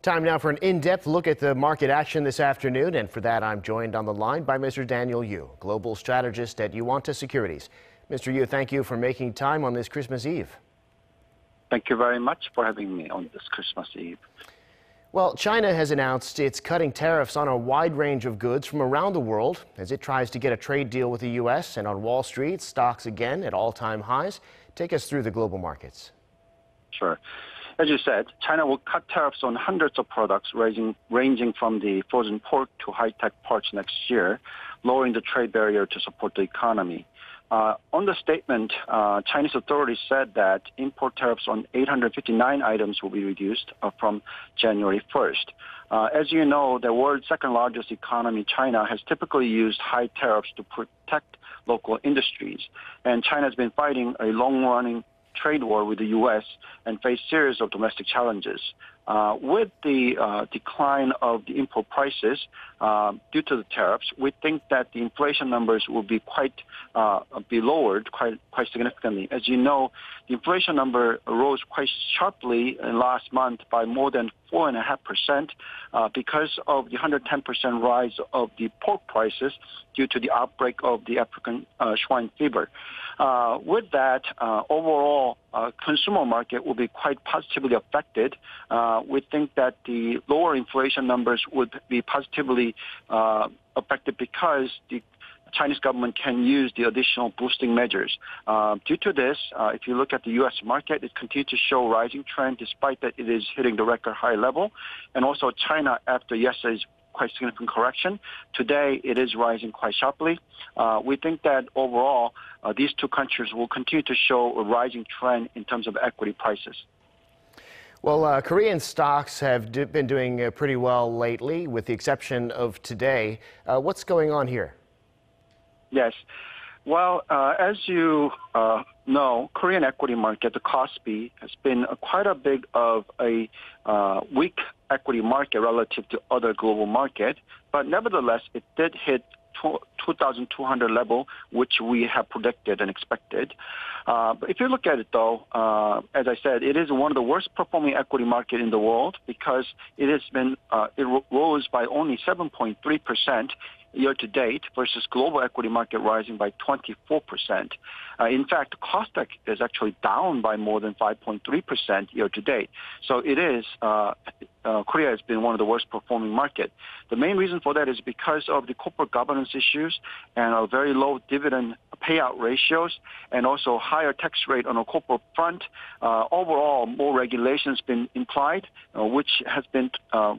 Time now for an in-depth look at the market action this afternoon, and for that I'm joined on the line by Mr. Daniel Yu, global strategist at Yuanta Securities. Mr. Yu, thank you for making time on this Christmas Eve. Thank you very much for having me on this Christmas Eve. Well, China has announced it's cutting tariffs on a wide range of goods from around the world as it tries to get a trade deal with the U.S. And on Wall Street, stocks again at all-time highs. Take us through the global markets. Sure. As you said, China will cut tariffs on hundreds of products ranging from the frozen pork to high-tech parts next year, lowering the trade barrier to support the economy. On the statement, Chinese authorities said that import tariffs on 859 items will be reduced from January 1st. As you know, the world's second largest economy, China, has typically used high tariffs to protect local industries. And China has been fighting a long-running trade war with the U.S. and face series of domestic challenges. With the decline of the import prices due to the tariffs, we think that the inflation numbers will be lowered quite significantly. As you know, the inflation number rose quite sharply in last month by more than 4.5% because of the 110% rise of the pork prices due to the outbreak of the African swine fever. With that, overall, consumer market will be quite positively affected. We think that the lower inflation numbers would be positively affected because the Chinese government can use the additional boosting measures. Due to this, if you look at the U.S. market, it continues to show rising trend despite that it is hitting the record high level. And also China, after yesterday's quite significant correction, today it is rising quite sharply. We think that overall, these two countries will continue to show a rising trend in terms of equity prices. Well, Korean stocks have been doing pretty well lately, with the exception of today. What's going on here? Yes. Well, as you know, Korean equity market, the Kospi, has been quite a big of a weak equity market relative to other global market. But nevertheless, it did hit 2,200 level, which we have predicted and expected. But if you look at it, though, as I said, it is one of the worst performing equity market in the world because it has been it rose by only 7.3%. Year to date versus global equity market rising by 24%. In fact, Kosdaq is actually down by more than 5.3% year to date. So it is, Korea has been one of the worst performing market. The main reason for that is because of the corporate governance issues and very low dividend payout ratios and also higher tax rate on a corporate front. Overall, more regulations been implied, which has been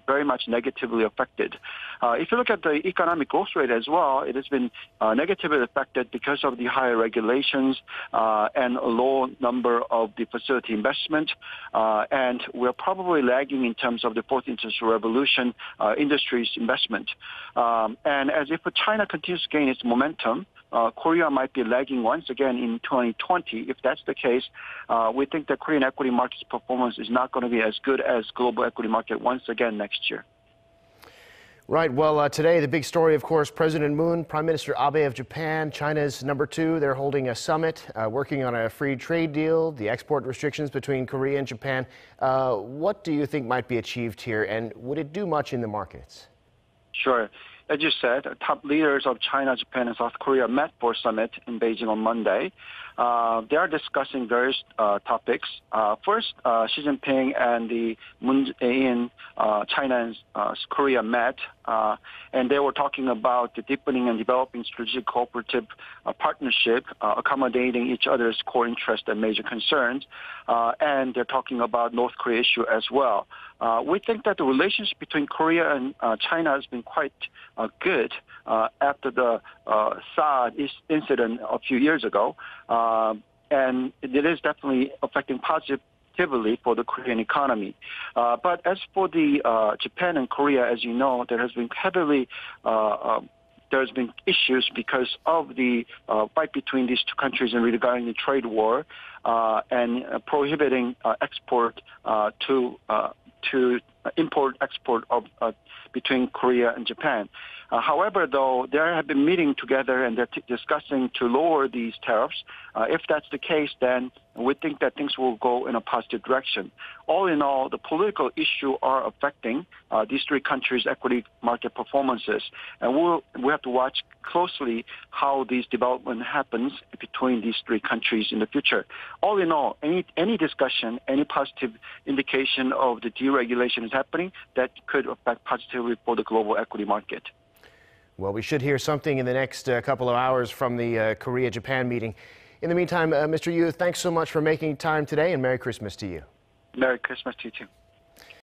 very much negatively affected. If you look at the economic growth rate as well, it has been negatively affected because of the higher regulations and a low number of the facility investment. And we're probably lagging in terms of the fourth industrial revolution industry's investment. And as if China continues to gain its momentum, Korea might be lagging once again in 2020. If that's the case, we think the Korean equity market's performance is not going to be as good as global equity market once again next year. Right. Well, today, the big story, of course, President Moon, Prime Minister Abe of Japan, China's #2. They're holding a summit, working on a free trade deal, the export restrictions between Korea and Japan. What do you think might be achieved here, and would it do much in the markets? Sure. As you said, top leaders of China, Japan, and South Korea met for a summit in Beijing on Monday. They are discussing various topics. First, Xi Jinping and the Moon Jae-in, China and Korea met, and they were talking about the deepening and developing strategic cooperative partnership, accommodating each other's core interests and major concerns. And they're talking about North Korea issue as well. We think that the relationship between Korea and China has been quite good after the SAD incident a few years ago. And it is definitely affecting positively for the Korean economy. But as for the Japan and Korea, as you know, there's been issues because of the fight between these two countries in regarding the trade war and prohibiting export to import-export of between Korea and Japan. However, though, they have been meeting together and they're discussing to lower these tariffs. If that's the case, then we think that things will go in a positive direction. All in all, the political issue are affecting these three countries' equity market performances, and we have to watch closely how this development happens between these three countries in the future. All in all, any discussion, any positive indication of the deregulation is happening, that could affect positively for the global equity market. Well, we should hear something in the next couple of hours from the Korea-Japan meeting. In the meantime, Mr. Yu, thanks so much for making time today, and Merry Christmas to you. Merry Christmas to you too.